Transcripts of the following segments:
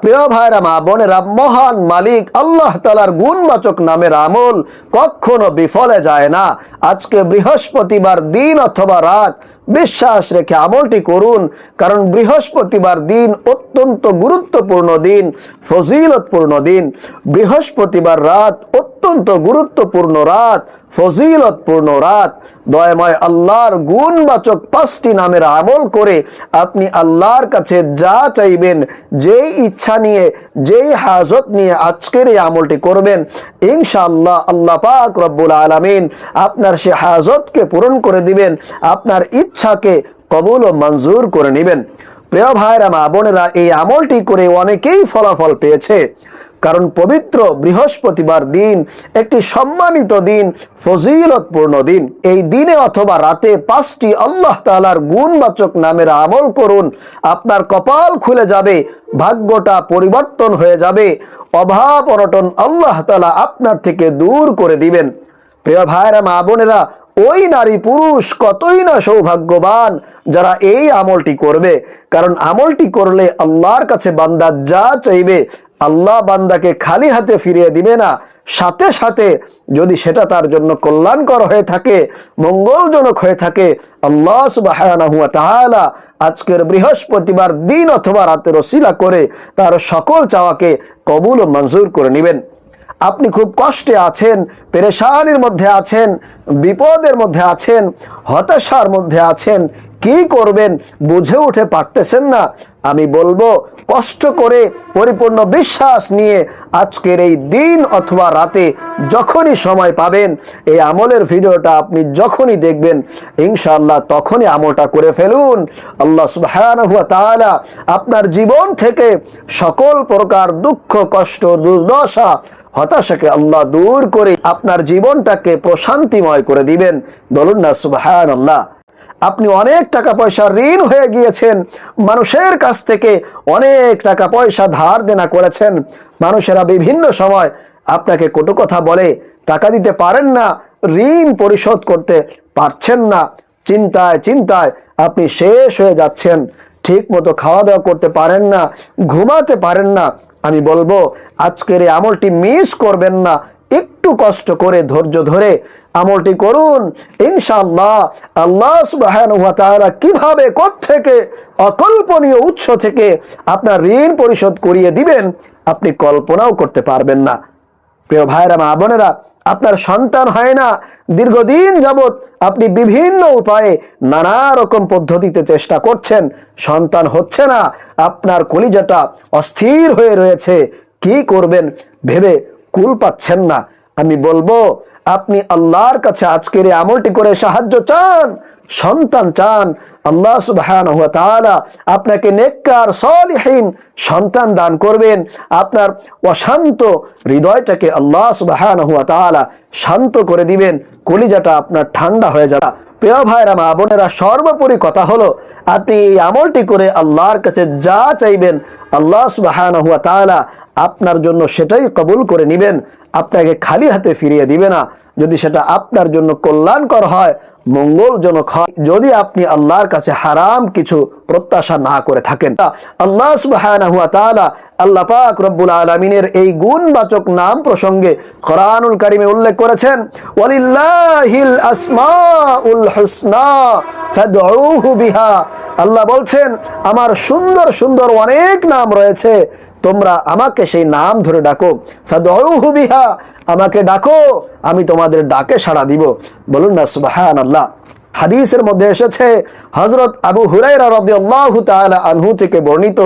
প্রিয় ভাইরা, মা বোনেরা, মহান মালিক আল্লাহ তাআলার গুণবাচক নামের আমল কখনো বিফলে যায় না। আজকে বৃহস্পতিবার দিন অথবা রাত বিশ্বাস রেখে আমলটি করুন, কারণ বৃহস্পতিবার দিন অত্যন্ত গুরুত্বপূর্ণ দিন, ফজিলতপূর্ণ দিন। বৃহস্পতিবার রাত অত্যন্ত গুরুত্বপূর্ণ রাত, ফজিলতপূর্ণ রাত। দয়াময় আল্লাহর গুণবাচক 5টি নামের আমল করে আপনি আল্লাহর কাছে যা চাইবেন, যেই ইচ্ছা নিয়ে, যেই হাজত নিয়ে আজকের এই আমলটি করবেন, ইনশাআল্লাহ আল্লাহ পাক রব্বুল আলামিন আপনার সে হাজতকে পূরণ করে দিবেন, আপনার ইচ্ছাকে কবুল ও মঞ্জুর করে নেবেন। প্রিয় ভাইরা, মা বোনেরা, এই আমলটি করে অনেকেই ফলাফল পেয়েছে, কারণ পবিত্র বৃহস্পতিবার দিন একটি সম্মানিত দিন, ফজিলতপূর্ণ দিন। এই দিনে অথবা রাতে 5টি আল্লাহ তাআলার গুণবাচক নামের আমল করুন, আপনার কপাল খুলে যাবে, ভাগ্যটা পরিবর্তন হয়ে যাবে, অভাব অনটন আল্লাহ তাআলা আপনার থেকে দূর করে দিবেন। প্রিয় ভাইরা, মা বোনেরা, ওই নারী পুরুষ কতই না সৌভাগ্যবান যারা এই আমলটি করবে, কারণ আমলটি করলে আল্লাহর কাছে বান্দা যা চাইবে আল্লাহ বান্দাকে খালি হাতে ফিরিয়ে দিবে না, সাথে সাথে যদি সেটা তার জন্য কল্যাণকর হয়ে থাকে, মঙ্গলজনক হয়ে থাকে, আল্লাহ সুবহানাহু ওয়া তাআলা আজকের বৃহস্পতিবার দিন অথবা রাতের ওসিলা করে তার সকল চাওয়াকে কবুল ও মঞ্জুর করে নেবেন। আপনি খুব কষ্টে আছেন, পেরেশানির মধ্যে আছেন, বিপদের মধ্যে আছেন, হতাশার মধ্যে আছেন, কি করবেন বুঝে উঠে পারতেছেন না, আমি বলবো কষ্ট করে পরিপূর্ণ বিশ্বাস নিয়ে আজকের এই দিন অথবা রাতে যখনই সময় পাবেন, এই আমলের ভিডিওটা আপনি যখনই দেখবেন, ইনশাআল্লাহ তখনই আমলটা করে ফেলুন। আল্লাহ সুবহানাহু ওয়া তাআলা আপনার জীবন থেকে সকল প্রকার দুঃখ, কষ্ট, দুর্দশা, হতাশাকে আল্লাহ দূর করে আপনার জীবনটাকে প্রশান্তিময় করে দিবেন। বলুন না সুবহানাল্লাহ। আপনি অনেক টাকা পয়সা ঋণ হয়ে গিয়েছেন, মানুষের কাছ থেকে অনেক টাকা পয়সা ধার দেনা করেছেন, মানুষেরা বিভিন্ন সময় আপনাকে কটু কথা বলে, টাকা দিতে পারেন না, ঋণ পরিশোধ করতে পারছেন না, চিন্তায় চিন্তায় আপনি শেষ হয়ে যাচ্ছেন, ঠিক মতো খাওয়া দাওয়া করতে পারেন না, ঘুমাতে পারেন না। আমি বলবো আজকের এই আমলটি মিস করবেন না, একটু কষ্ট করে ধৈর্য ধরে আমলটি করুন। ইনশাআল্লাহ আল্লাহ সুবহানাহু ওয়া তাআলা কিভাবে কোত্থেকে অকল্পনীয় উৎস থেকে আপনার ঋণ পরিশোধ করিয়ে দিবেন আপনি কল্পনাও করতে পারবেন না। প্রিয় ভাইরা, মা বোনেরা, আপনার সন্তান হয় না, দীর্ঘদিন যাবত আপনি বিভিন্ন উপায়ে নানা রকম পদ্ধতিতে চেষ্টা করছেন, সন্তান হচ্ছে না, আপনার কলিজাটা অস্থির হয়ে রয়েছে, কি করবেন ভেবে কুল পাচ্ছেন না। আমি বলবো আপনি আল্লাহর কাছে আজকের এই আমলটি করে সাহায্য চান, সন্তান চান, আল্লাহ সুবহানাহু ওয়া তাআলা আপনাকে নেককার সালিহিন সন্তান দান করবেন। আপনার অশান্ত হৃদয়টাকে আল্লাহ সুবহানাহু ওয়া তাআলা শান্ত করে দিবেন, কলিজাটা আপনার ঠান্ডা হয়ে যাবে। প্রিয় ভাইরা, মা বোনেরা, সর্বোপরি কথা হলো আপনি এই আমলটি করে আল্লাহর কাছে যা চাইবেন আল্লাহ সুবহানাহু ওয়া তাআলা আপনার জন্য সেটাই কবুল করে নেবেন, আপনাকে খালি হাতে ফিরিয়ে দিবে না, যদি সেটা আপনার জন্য কল্যাণকর হয়, মঙ্গলজনক হয়, যদি আপনি আল্লাহর কাছে হারাম কিছু প্রত্যাশা না করে থাকেন। আল্লাহ সুবহানাহু ওয়া তাআলা আল্লাহ পাক রব্বুল আলামিনের এই গুণবাচক নাম প্রসঙ্গে কোরআনুল কারীমে উল্লেখ করেছেন, ওয়ালিল্লাহিল আসমাউল হুসনা ফাদউহু বিহা। আল্লাহ বলছেন আমার সুন্দর সুন্দর অনেক নাম রয়েছে, তোমরা আমাকে সেই নাম ধরে ডাকো, ফাদউহু বিহা, আমাকে ডাকো, আমি তোমাদের ডাকে সাড়া দিব। বলুন না সুবহানাল্লাহ। হাদিসের মধ্যে এসেছে, হযরত আবু হুরায়রা রাদিয়াল্লাহু তাআলা আনহু থেকে বর্ণিত,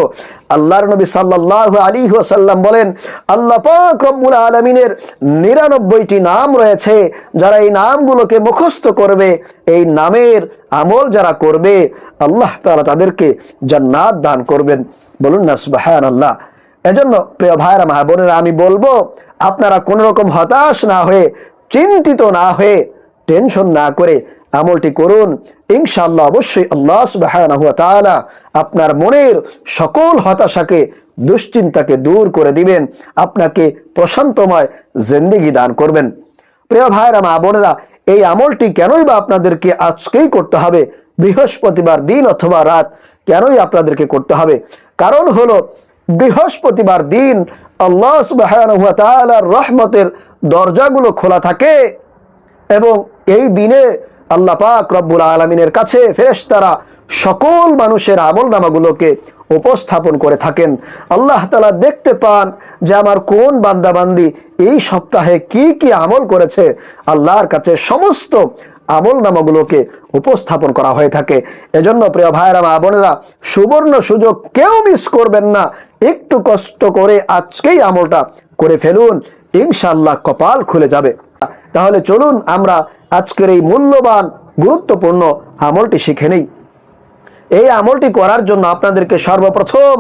আল্লাহর নবী সাল্লাল্লাহু আলাইহি ওয়াসাল্লাম বলেন, আল্লাহ পাক রব্বুল আলামিনের 99টি নাম রয়েছে, যারা এই নামগুলোকে মুখস্থ করবে, এই নামের আমল যারা করবে, আল্লাহ তাআলা তাদেরকে জান্নাত দান করবেন। বলুন না সুবহানাল্লাহ। এজন্য প্রিয় ভাইরা, মা বোনেরা, আমি বলবো আপনারা কোন রকম হতাশ না হয়ে, চিন্তিত না হয়ে, টেনশন না করে আমলটি করুন। ইনশাআল্লাহ অবশ্যই আল্লাহ সুবহানাহু ওয়া তাআলা আপনার মনের সকল হতাশাকে, দুশ্চিন্তাকে দূর করে দিবেন, আপনাকে প্রশান্তময় জিন্দেগি দান করবেন। প্রিয় ভাইরা, মা বোনেরা, এই আমলটি কেনই বা আপনাদেরকে আজকেই করতে হবে, বৃহস্পতিবার দিন অথবা রাত কেনই আপনাদেরকে করতে হবে? কারণ হলো বৃহস্পতিবার দিন আল্লাহ সুবহানাহু ওয়া তাআলার রহমতের দরজাগুলো খোলা থাকে এবং এই দিনে আল্লাহ পাক রব্বুল আলামিনের কাছে ফেরেশতারা সকল মানুষের আমলনামাগুলোকে উপস্থাপন করে থাকেন। আল্লাহ তাআলা দেখতে পান যে আমার কোন বান্দাবান্দি এই সপ্তাহে কি কি আমল করেছে। আল্লাহর কাছে সমস্ত আমলনামাগুলোকে উপস্থাপন করা হয়ে থাকে। এজন্য প্রিয় ভাইরা মা বোনেরা, সুবর্ণ সুযোগ কেউ মিস করবেন না। একটু কষ্ট করে আজকেই আমলটা করে ফেলুন, ইনশাআল্লাহ কপাল খুলে যাবে। তাহলে চলুন আমরা আজকের এই মূল্যবান গুরুত্বপূর্ণ আমলটি শিখে নেই। এই আমলটি করার জন্য আপনাদেরকে সর্বপ্রথম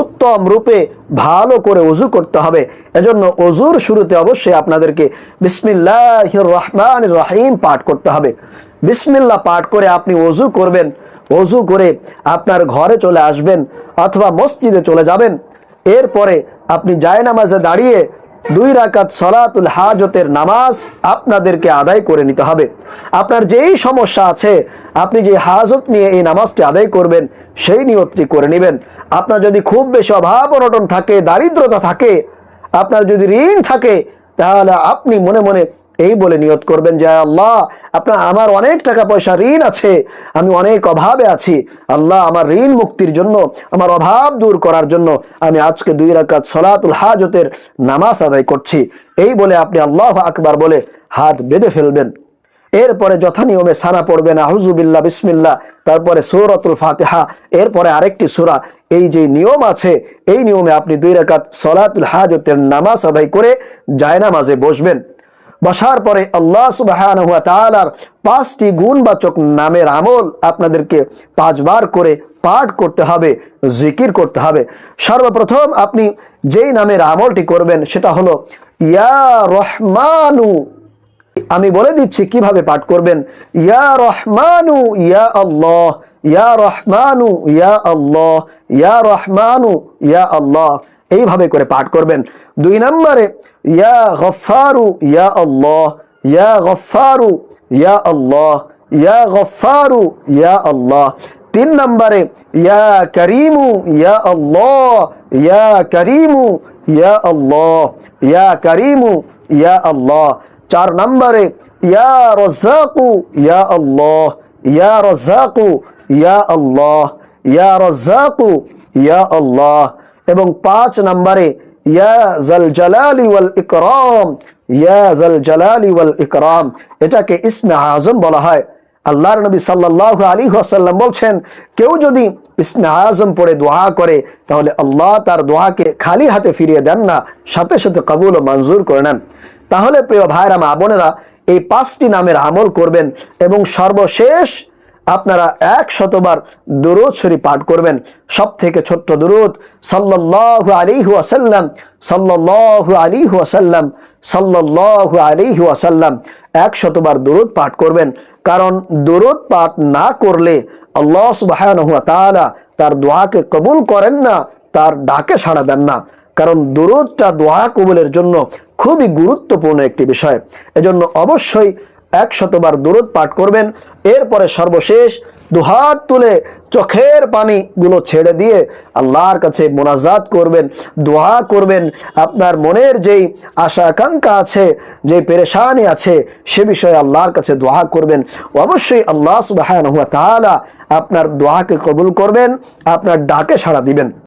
উত্তম রূপে ভালো করে ওযু করতে হবে। এজন্য ওযুর শুরুতে অবশ্যই আপনাদেরকে বিসমিল্লাহির রহমানির রহিম পাঠ করতে হবে। বিসমিল্লাহ পাঠ করে আপনি ওযু করবেন। ওযু করে আপনার ঘরে চলে আসবেন অথবা মসজিদে চলে যাবেন। এরপরে আপনি জায়নামাজে দাঁড়িয়ে 2 রাকাত সলাতুল হাজতের নামাজ আপনাদেরকে আদায় করে নিতে হবে। আপনার যেই সমস্যা আছে, আপনি যে হাজত নিয়ে এই নামাজটি আদায় করবেন সেই নিয়তটি করে নেবেন। আপনার যদি খুব বেশি অভাব অনটন থাকে, দারিদ্রতা থাকে, আপনার যদি ঋণ থাকে, তাহলে আপনি মনে মনে এই বলে নিয়ত করবেন যে আল্লাহ, আমার অনেক টাকা পয়সা ঋণ আছে, আমি অনেক অভাবে আছি। আল্লাহ, আমার ঋণ মুক্তির জন্য, আমার অভাব দূর করার জন্য আমি আজকে 2 রাকাত সলাতুল হাজতের নামাজ আদায় করছি। এই বলে আপনি আল্লাহু আকবার বলে হাত বেঁধে ফেলবেন। এরপরে যথানিয়মে সানা পড়বেন আউযু বিল্লাহ, বিসমিল্লাহ, তারপরে সূরাতুল ফাতিহা, এরপরে আরেকটি সূরা। এই যে নিয়ম আছে, এই নিয়মে আপনি 2 রাকাত সলাতুল হাজতের নামাজ আদায় করে জায়নামাজে বসবেন। বসার পরে আল্লাহ সুবহানাহু ওয়া তাআলার 5টি গুণবাচক নামের আমল আপনাদেরকে 5 বার করে পাঠ করতে হবে, জিকির করতে হবে। সর্বপ্রথম আপনি যেই নামের আমলটি করবেন সেটা হলো ইয়া রহমানু। আমি বলে দিচ্ছি কিভাবে পাঠ করবেন। ইয়া রহমানু ইয়া আল্লাহ, ইয়া রহমানু ইয়া আল্লাহ, ইয়া রহমানু ইয়া আল্লাহ, এইভাবে করে পাঠ করবেন। 2 নম্বরে ইয়া গফফারু ইয়া আল্লাহ, ইয়া গফফারু ইয়া আল্লাহ, ইয়া গফফারু ইয়া আল্লাহ। 3 নম্বরে ইয়া করিমু ইয়া আল্লাহ, ইয়া করিমু ইয়া আল্লাহ, ইয়া করিমু ইয়া আল্লাহ। 4 নম্বরে ইয়া রাজ্জাকু ইয়া আল্লাহ, ইয়া রাজ্জাকু ইয়া আল্লাহ, ইয়া রাজ্জাকু ইয়া আল্লাহ। এবং 5 নম্বরে ইয়া জাল জালালি ওয়াল ইকরাম, ইয়া জাল জালালি ওয়াল ইকরাম। এটাকে ইসমে আজম বলা হয়। আল্লাহর নবী সাল্লাল্লাহু আলাইহি ওয়াসাল্লাম বলছেন, কেউ যদি ইসমে আজম পড়ে দোয়া করে তাহলে আল্লাহ তার দোয়াকে খালি হাতে ফিরিয়ে দেন না, সাথে সাথে কবুল ও মঞ্জুর করে নেন। তাহলে প্রিয় ভাইরা মা বোনেরা, এই 5টি নামের আমল করবেন এবং সর্বশেষ আপনারা 100 বার দুরূদ শরীফ পাঠ করবেন। সব থেকে ছোট্ট দুরূদ সাল্লাল্লাহু আলাইহি ওয়াসাল্লাম, সাল্লাল্লাহু আলাইহি ওয়াসাল্লাম, সাল্লাল্লাহু আলাইহি ওয়াসাল্লাম 100 বার দুরূদ পাঠ করবেন। কারণ দুরূদ পাঠ না করলে আল্লাহ সুবহানাহু ওয়া তাআলা তার দোয়াকে কবুল করেন না, তার ডাকে সাড়া দেন না। কারণ দুরূদটা দোয়া কবুলের জন্য খুবই গুরুত্বপূর্ণ একটি বিষয়। এজন্য অবশ্যই 100 বার দুরূদ পাঠ করবেন। এরপরে সর্বশেষ দুহাত তুলে চোখের পানিগুলো ছেড়ে দিয়ে আল্লাহর কাছে মোনাজাত করবেন, দোয়া করবেন। আপনার মনের যেই আশা আকাঙ্ক্ষা আছে, যে পেরেশানি আছে, সে বিষয়ে আল্লাহর কাছে দোয়া করবেন। অবশ্যই আল্লাহ সুবহানাহু ওয়া তাআলা আপনার দোয়াকে কবুল করবেন, আপনার ডাকে সাড়া দিবেন।